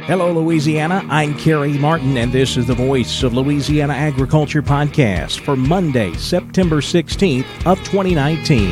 Hello, Louisiana. I'm Kerry Martin, and this is the Voice of Louisiana Agriculture podcast for Monday, September 16th of 2019.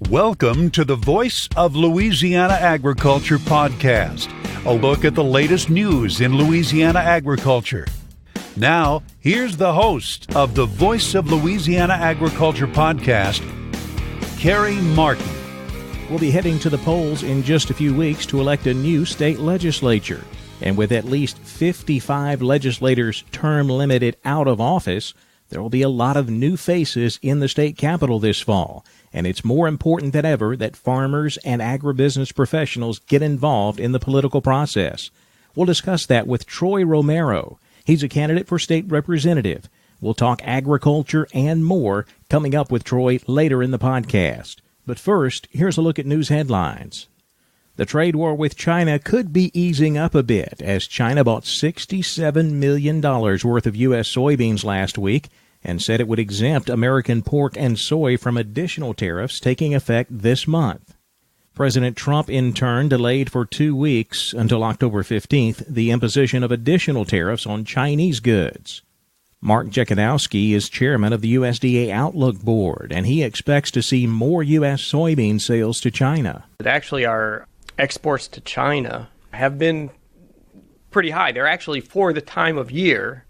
Welcome to the Voice of Louisiana Agriculture podcast, a look at the latest news in Louisiana agriculture. Now, here's the host of the Voice of Louisiana Agriculture podcast, Kerry Martin. We'll be heading to the polls in just a few weeks to elect a new state legislature. And with at least 55 legislators term limited out of office, there will be a lot of new faces in the state capitol this fall. And it's more important than ever that farmers and agribusiness professionals get involved in the political process. We'll discuss that with Troy Romero. He's a candidate for state representative. We'll talk agriculture and more coming up with Troy later in the podcast. But first, here's a look at news headlines. The trade war with China could be easing up a bit as China bought $67 million worth of U.S. soybeans last week and said it would exempt American pork and soy from additional tariffs taking effect this month. President Trump, in turn, delayed for 2 weeks until October 15th the imposition of additional tariffs on Chinese goods. Mark Jekanowski is chairman of the USDA Outlook Board, and he expects to see more U.S. soybean sales to China. Actually, our exports to China have been pretty high. They're actually, for the time of year,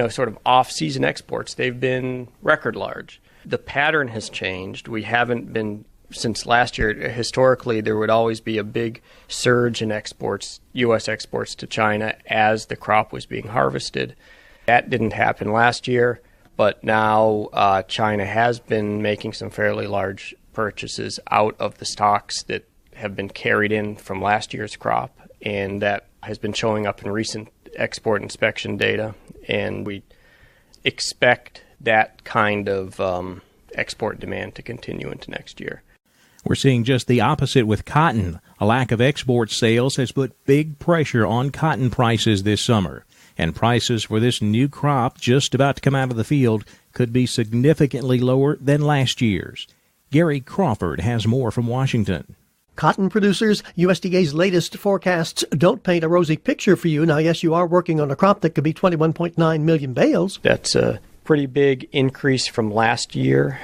sort of off-season exports, they've been record large. The pattern has changed. We haven't been... Since last year, historically, there would always be a big surge in exports, U.S. exports to China as the crop was being harvested. That didn't happen last year, but now China has been making some fairly large purchases out of the stocks that have been carried in from last year's crop, and that has been showing up in recent export inspection data, and we expect that kind of export demand to continue into next year. We're seeing just the opposite with cotton. A lack of export sales has put big pressure on cotton prices this summer, and prices for this new crop just about to come out of the field could be significantly lower than last year's. Gary Crawford has more from Washington. Cotton producers, USDA's latest forecasts don't paint a rosy picture for you. Now, yes, you are working on a crop that could be 21.9 million bales. That's a pretty big increase from last year,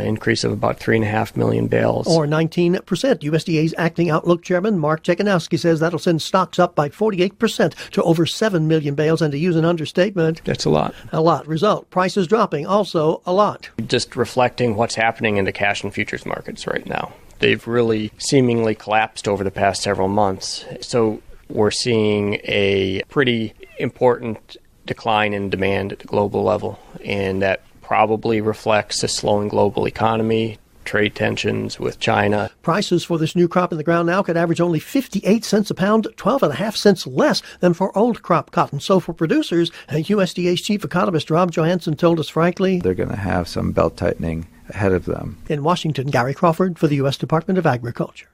increase of about 3.5 million bales. Or 19%. USDA's acting Outlook chairman, Mark Jekanowski, says that'll send stocks up by 48% to over 7 million bales. And to use an understatement, that's a lot. A lot. Result, prices dropping, also a lot. Just reflecting what's happening in the cash and futures markets right now. They've really seemingly collapsed over the past several months. So we're seeing a pretty important decline in demand at the global level, and that probably reflects a slowing global economy, trade tensions with China. Prices for this new crop in the ground now could average only 58 cents a pound, 12.5 cents less than for old crop cotton. So for producers, USDA's chief economist Rob Johansson told us frankly, they're going to have some belt tightening ahead of them. In Washington, Gary Crawford for the U.S. Department of Agriculture.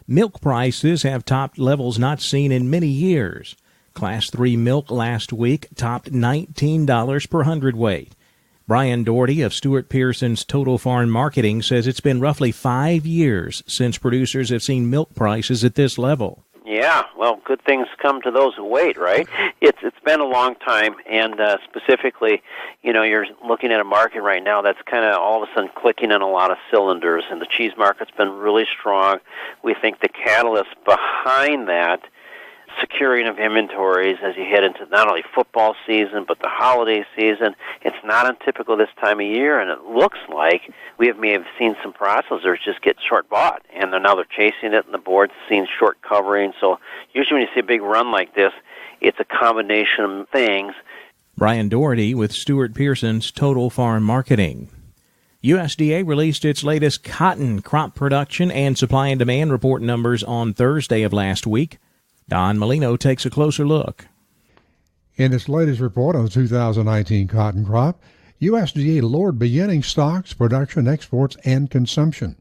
Milk prices have topped levels not seen in many years. Class 3 milk last week topped $19 per hundredweight. Brian Doherty of Stuart Pearson's Total Farm Marketing says it's been roughly 5 years since producers have seen milk prices at this level. Yeah, well, good things come to those who wait, right? It's been a long time, and specifically, you're looking at a market right now that's kind of all of a sudden clicking on a lot of cylinders, and the cheese market's been really strong. We think the catalyst behind that, securing of inventories as you head into not only football season but the holiday season. It's not untypical this time of year, and it looks like we may have seen some processors just get short bought, and now they're chasing it, and the board's seeing short covering. So usually when you see a big run like this, it's a combination of things. Brian Doherty with Stuart Pearson's Total Farm Marketing. USDA released its latest cotton crop production and supply and demand report numbers on Thursday of last week. Don Molino takes a closer look. In its latest report on the 2019 cotton crop, USDA lowered beginning stocks, production, exports, and consumption.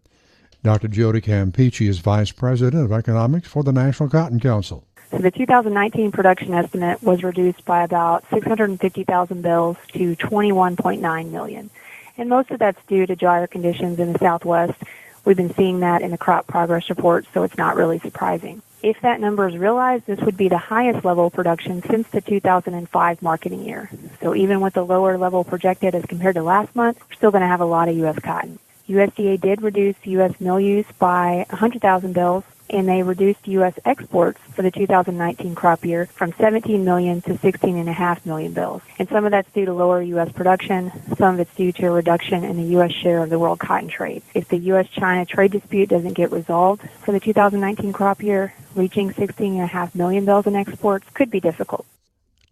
Dr. Jody Campeachy is Vice President of Economics for the National Cotton Council. So the 2019 production estimate was reduced by about 650,000 bales to 21.9 million. and most of that's due to drier conditions in the Southwest. We've been seeing that in the crop progress report, so it's not really surprising. If that number is realized, this would be the highest level of production since the 2005 marketing year. So even with the lower level projected as compared to last month, we're still going to have a lot of U.S. cotton. USDA did reduce U.S. mill use by 100,000 bales, and they reduced U.S. exports for the 2019 crop year from 17 million to 16.5 million bales. And some of that's due to lower U.S. production. Some of it's due to a reduction in the U.S. share of the world cotton trade. If the U.S.-China trade dispute doesn't get resolved for the 2019 crop year, reaching 16.5 million bales in exports could be difficult.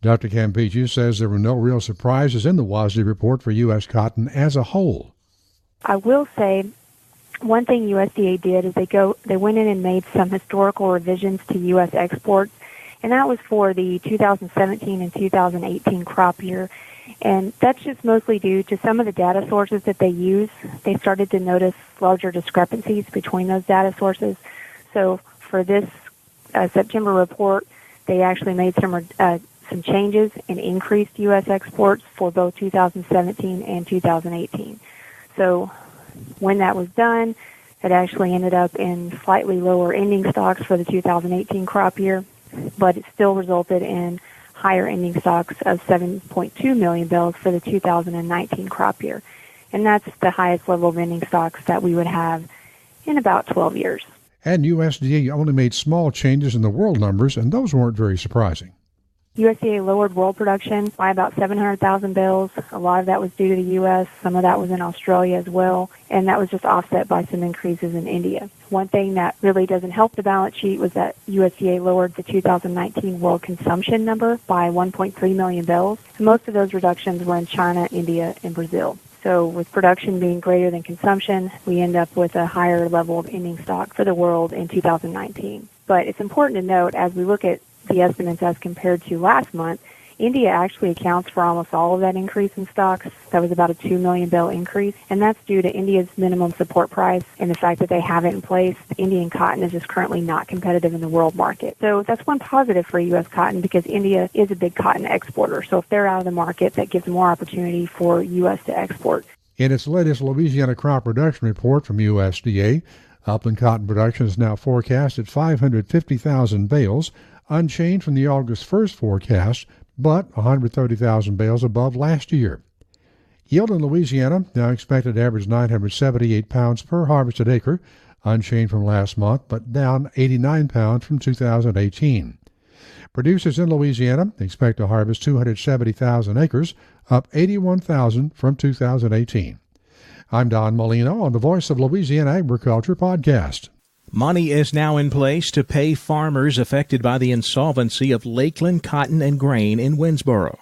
Dr. Campeche says there were no real surprises in the WASDE report for U.S. cotton as a whole. I will say one thing USDA did is they went in and made some historical revisions to U.S. exports, and that was for the 2017 and 2018 crop year. And that's just mostly due to some of the data sources that they use. They started to notice larger discrepancies between those data sources. So for this September report, they actually made some changes and increased U.S. exports for both 2017 and 2018. So when that was done, it actually ended up in slightly lower ending stocks for the 2018 crop year, but it still resulted in higher ending stocks of 7.2 million bales for the 2019 crop year. And that's the highest level of ending stocks that we would have in about 12 years. And USDA only made small changes in the world numbers, and those weren't very surprising. USDA lowered world production by about 700,000 bales. A lot of that was due to the U.S. Some of that was in Australia as well, and that was just offset by some increases in India. One thing that really doesn't help the balance sheet was that USDA lowered the 2019 world consumption number by 1.3 million bales. And most of those reductions were in China, India, and Brazil. So with production being greater than consumption, we end up with a higher level of ending stock for the world in 2019. But it's important to note, as we look at the estimates as compared to last month, India actually accounts for almost all of that increase in stocks. That was about a 2 million bale increase, and that's due to India's minimum support price and the fact that they have it in place. Indian cotton is just currently not competitive in the world market. So that's one positive for U.S. cotton because India is a big cotton exporter. So if they're out of the market, that gives more opportunity for U.S. to export. In its latest Louisiana crop production report from USDA, upland cotton production is now forecast at 550,000 bales, unchanged from the August 1st forecast, but 130,000 bales above last year. Yield in Louisiana now expected to average 978 pounds per harvested acre, unchanged from last month, but down 89 pounds from 2018. Producers in Louisiana expect to harvest 270,000 acres, up 81,000 from 2018. I'm Don Molino on the Voice of Louisiana Agriculture podcast. Money is now in place to pay farmers affected by the insolvency of Lakeland Cotton and Grain in Winsboro.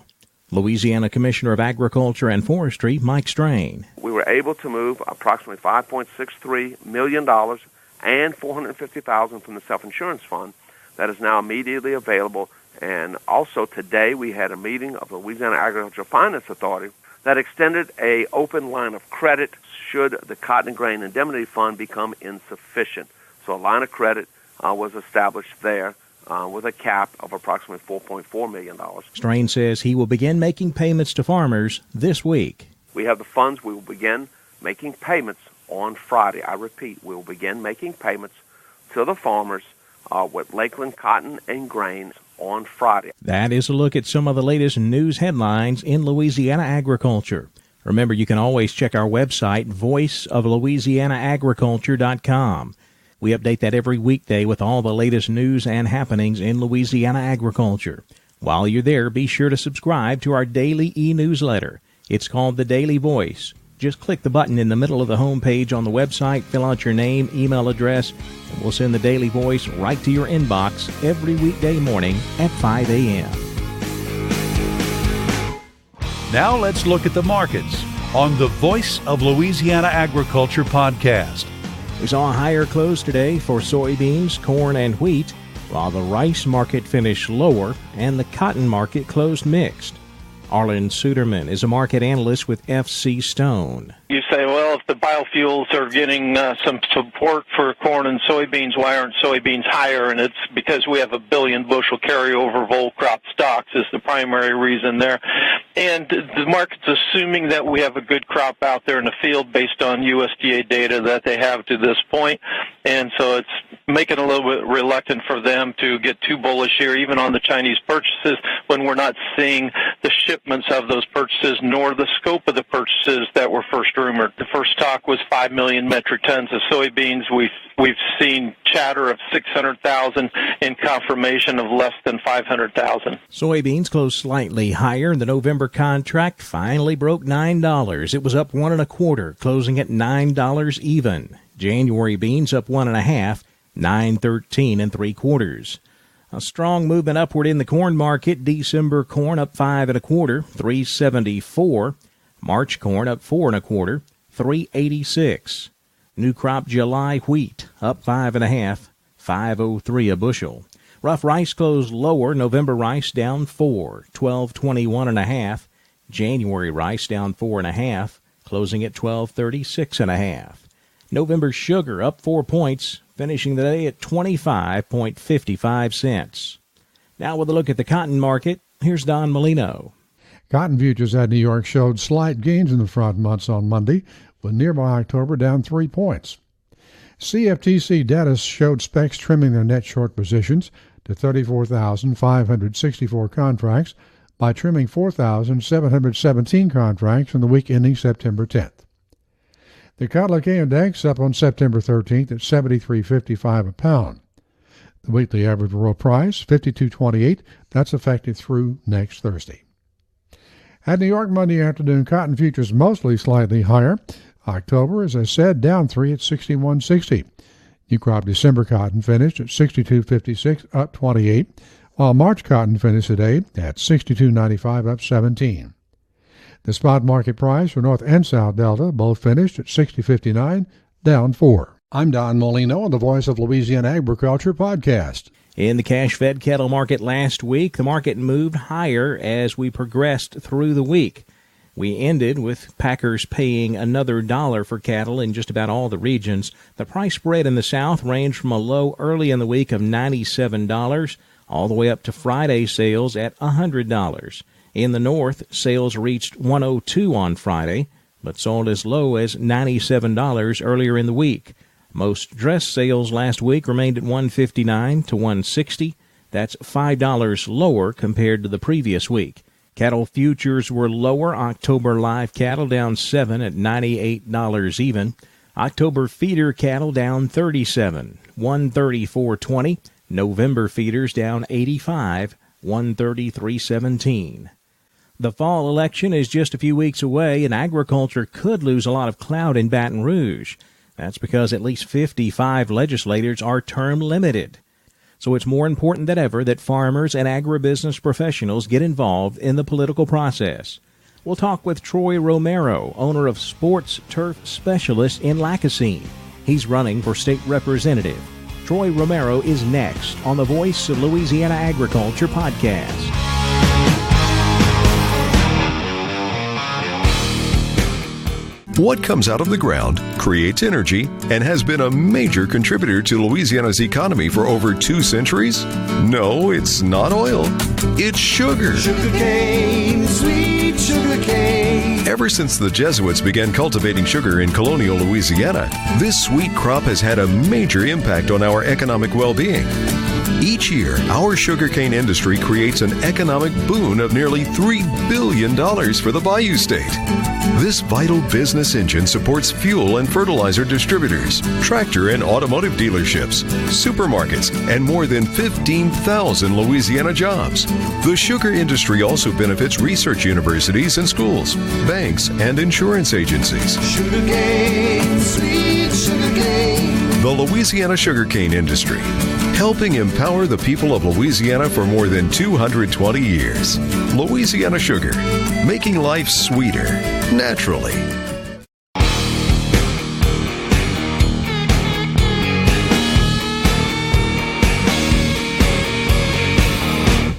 Louisiana Commissioner of Agriculture and Forestry, Mike Strain. We were able to move approximately $5.63 million and $450,000 from the self-insurance fund that is now immediately available. And also today we had a meeting of the Louisiana Agriculture Finance Authority that extended an open line of credit should the Cotton and Grain Indemnity Fund become insufficient. So a line of credit was established there with a cap of approximately $4.4 million. Strain says he will begin making payments to farmers this week. We have the funds. We will begin making payments on Friday. I repeat, we will begin making payments to the farmers with Lakeland Cotton and Grain on Friday. That is a look at some of the latest news headlines in Louisiana agriculture. Remember, you can always check our website, voiceoflouisianaagriculture.com. We update that every weekday with all the latest news and happenings in Louisiana agriculture. While you're there, be sure to subscribe to our daily e-newsletter. It's called The Daily Voice. Just click the button in the middle of the home page on the website, fill out your name, email address, and we'll send the Daily Voice right to your inbox every weekday morning at 5 a.m. Now let's look at the markets on the Voice of Louisiana Agriculture podcast. We saw a higher close today for soybeans, corn, and wheat, while the rice market finished lower and the cotton market closed mixed. Arlen Suderman is a market analyst with FC Stone. You say, well, if the biofuels are getting some support for corn and soybeans, why aren't soybeans higher? And it's because we have a 1 billion bushel carryover of old crop stocks is the primary reason there. And the market's assuming that we have a good crop out there in the field based on USDA data that they have to this point. And so it's making it a little bit reluctant for them to get too bullish here, even on the Chinese purchases, when we're not seeing the shipments of those purchases nor the scope of the purchases that were first rumored. The first talk was 5 million metric tons of soybeans. We've seen chatter of 600,000 in confirmation of less than 500,000. Soybeans closed slightly higher. The November contract finally broke $9. It was up 1 1/4, closing at $9 even. January beans up 1 1/2, $9.13 3/4. A strong movement upward in the corn market. December corn up 5 1/4, $3.74. March corn up 4 1/4, $3.86. New crop July wheat up 5 1/2, $5.03 a bushel. Rough rice closed lower. November rice down 4, $12.21 1/2. January rice down 4 1/2, closing at $12.36 1/2. November sugar up 4 points, finishing the day at 25.55 cents. Now with a look at the cotton market, here's Don Molino. Cotton futures at New York showed slight gains in the front months on Monday, with nearby October down 3 points. CFTC data showed specs trimming their net short positions to 34,564 contracts by trimming 4,717 contracts in the week ending September 10th. The Cottler Index up on September 13th at 73.55 a pound. The weekly average world price, 52.28. That's effective through next Thursday. At New York Monday afternoon, cotton futures mostly slightly higher. October, as I said, down 3 at 61.60. New crop December cotton finished at 62.56, up 28, while March cotton finished today at 62.95, up 17. The spot market price for North and South Delta both finished at 60.59, down 4. I'm Don Molino on the Voice of Louisiana Agriculture podcast. In the cash-fed cattle market last week, the market moved higher as we progressed through the week. We ended with packers paying another $1 for cattle in just about all the regions. The price spread in the South ranged from a low early in the week of $97 all the way up to Friday sales at $100. In the North, sales reached $102 on Friday, but sold as low as $97 earlier in the week. Most dress sales last week remained at $159 to $160. That's $5 lower compared to the previous week. Cattle futures were lower. October live cattle down 7 at $98 even. October feeder cattle down 37, $134.20. November feeders down 85, $133.17. The fall election is just a few weeks away, and agriculture could lose a lot of clout in Baton Rouge. That's because at least 55 legislators are term limited. So it's more important than ever that farmers and agribusiness professionals get involved in the political process. We'll talk with Troy Romero, owner of Sports Turf Specialist in Lacassine. He's running for state representative. Troy Romero is next on the Voice of Louisiana Agriculture podcast. What comes out of the ground creates energy and has been a major contributor to Louisiana's economy for over 2 centuries? No, it's not oil. It's sugar. Sugarcane, sweet sugarcane. Ever since the Jesuits began cultivating sugar in colonial Louisiana, this sweet crop has had a major impact on our economic well-being. Each year, our sugarcane industry creates an economic boon of nearly $3 billion for the Bayou State. This vital business engine supports fuel and fertilizer distributors, tractor and automotive dealerships, supermarkets, and more than 15,000 Louisiana jobs. The sugar industry also benefits research universities and schools, banks, and insurance agencies. Sugarcane, sweet sugarcane. The Louisiana sugarcane industry, helping empower the people of Louisiana for more than 220 years. Louisiana Sugar, making life sweeter, naturally.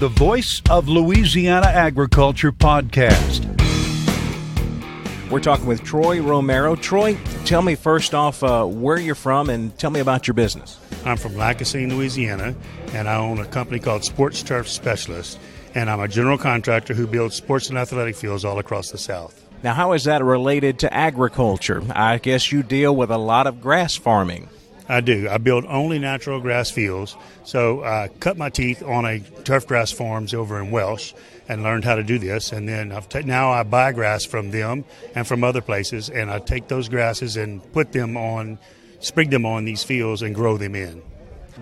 The the Voice of Louisiana Agriculture podcast. We're talking with Troy Romero. Troy, tell me first off where you're from and tell me about your business. I'm from Lacassine, Louisiana, and I own a company called Sports Turf Specialist, and I'm a general contractor who builds sports and athletic fields all across the South. Now, how is that related to agriculture? I guess you deal with a lot of grass farming. I do. I build only natural grass fields, so I cut my teeth on a turf grass farms over in Welsh and learned how to do this, and then now I buy grass from them and from other places, and I take those grasses and sprig them on these fields and grow them in.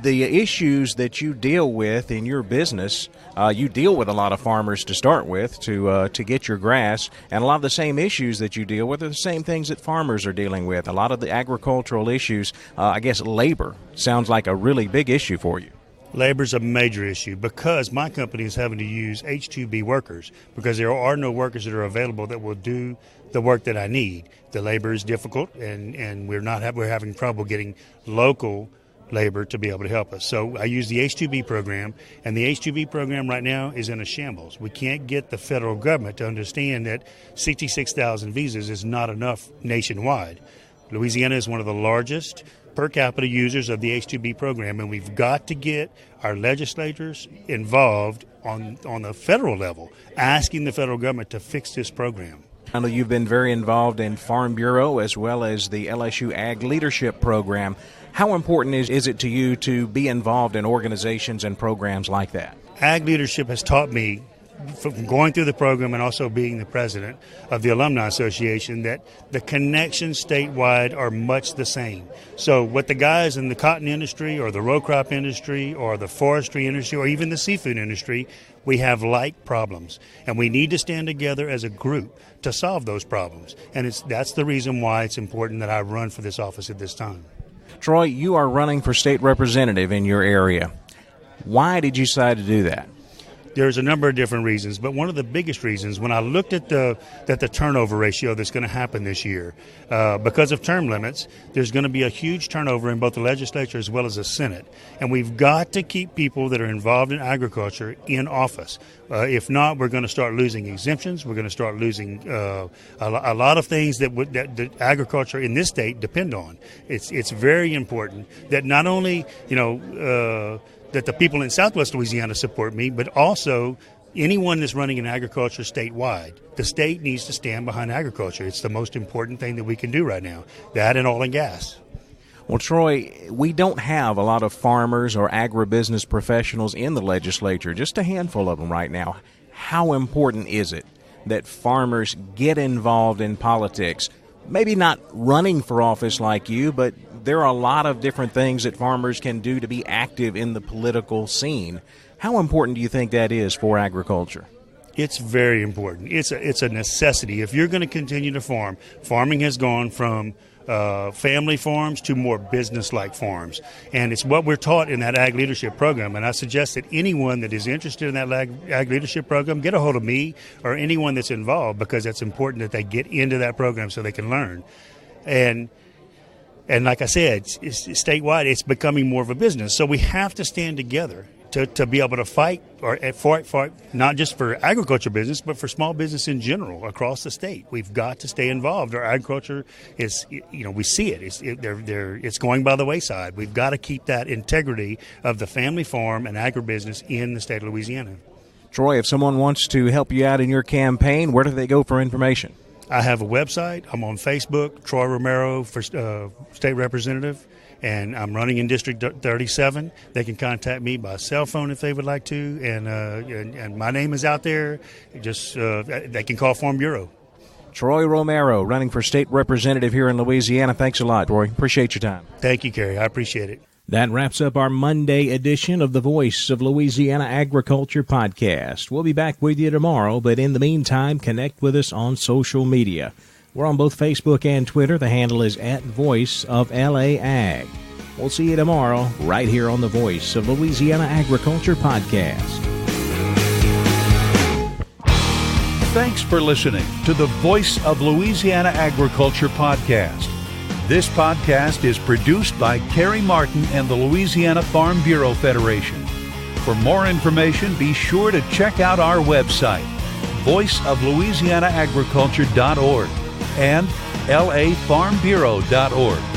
The issues that you deal with in your business, you deal with a lot of farmers to start with to get your grass, and a lot of the same issues that you deal with are the same things that farmers are dealing with. A lot of the agricultural issues, I guess labor sounds like a really big issue for you. Labor's a major issue because my company is having to use H-2B workers because there are no workers that are available that will do the work that I need. The labor is difficult, and we're having trouble getting local labor to be able to help us. So I use the H-2B program, and the H-2B program right now is in a shambles. We can't get the federal government to understand that 66,000 visas is not enough nationwide. Louisiana is one of the largest per capita users of the H-2B program, and we've got to get our legislators involved on the federal level, asking the federal government to fix this program. I know you've been very involved in Farm Bureau as well as the LSU Ag Leadership Program. How important is it to you to be involved in organizations and programs like that? Ag Leadership has taught me, from going through the program and also being the president of the Alumni Association, that the connections statewide are much the same. So what the guys in the cotton industry or the row crop industry or the forestry industry or even the seafood industry, we have like problems, and we need to stand together as a group to solve those problems. And that's the reason why it's important that I run for this office at this time. Troy, you are running for state representative in your area. Why did you decide to do that? There's a number of different reasons, but one of the biggest reasons, when I looked at the turnover ratio that's going to happen this year, because of term limits, there's going to be a huge turnover in both the legislature as well as the Senate. And we've got to keep people that are involved in agriculture in office. If not, we're going to start losing exemptions. We're going to start losing a lot of things that agriculture in this state depend on. It's very important that not only, that the people in Southwest Louisiana support me, but also anyone that's running in agriculture statewide. The state needs to stand behind agriculture. It's the most important thing that we can do right now, that and oil and gas. Well, Troy, we don't have a lot of farmers or agribusiness professionals in the legislature, just a handful of them right now. How important is it that farmers get involved in politics? Maybe not running for office like you, but there are a lot of different things that farmers can do to be active in the political scene. How important do you think that is for agriculture? It's very important. It's a necessity. If you're going to continue to farm, farming has gone from family farms to more business-like farms. And it's what we're taught in that Ag Leadership Program. And I suggest that anyone that is interested in that Ag Leadership Program, get a hold of me or anyone that's involved, because it's important that they get into that program so they can learn. And like I said, it's statewide, it's becoming more of a business. So we have to stand together to be able to fight not just for agriculture business, but for small business in general across the state. We've got to stay involved. Our agriculture is, we see it. It's going by the wayside. We've got to keep that integrity of the family farm and agribusiness in the state of Louisiana. Troy, if someone wants to help you out in your campaign, where do they go for information? I have a website. I'm on Facebook, Troy Romero for state representative, and I'm running in District 37. They can contact me by cell phone if they would like to, and my name is out there. Just they can call Farm Bureau. Troy Romero, running for state representative here in Louisiana. Thanks a lot, Troy. Appreciate your time. Thank you, Kerry. I appreciate it. That wraps up our Monday edition of the Voice of Louisiana Agriculture podcast. We'll be back with you tomorrow, but in the meantime, connect with us on social media. We're on both Facebook and Twitter. The handle is @VoiceOfLAAg. We'll see you tomorrow right here on the Voice of Louisiana Agriculture podcast. Thanks for listening to the Voice of Louisiana Agriculture podcast. This podcast is produced by Kerry Martin and the Louisiana Farm Bureau Federation. For more information, be sure to check out our website, voiceoflouisianaagriculture.org and lafarmbureau.org.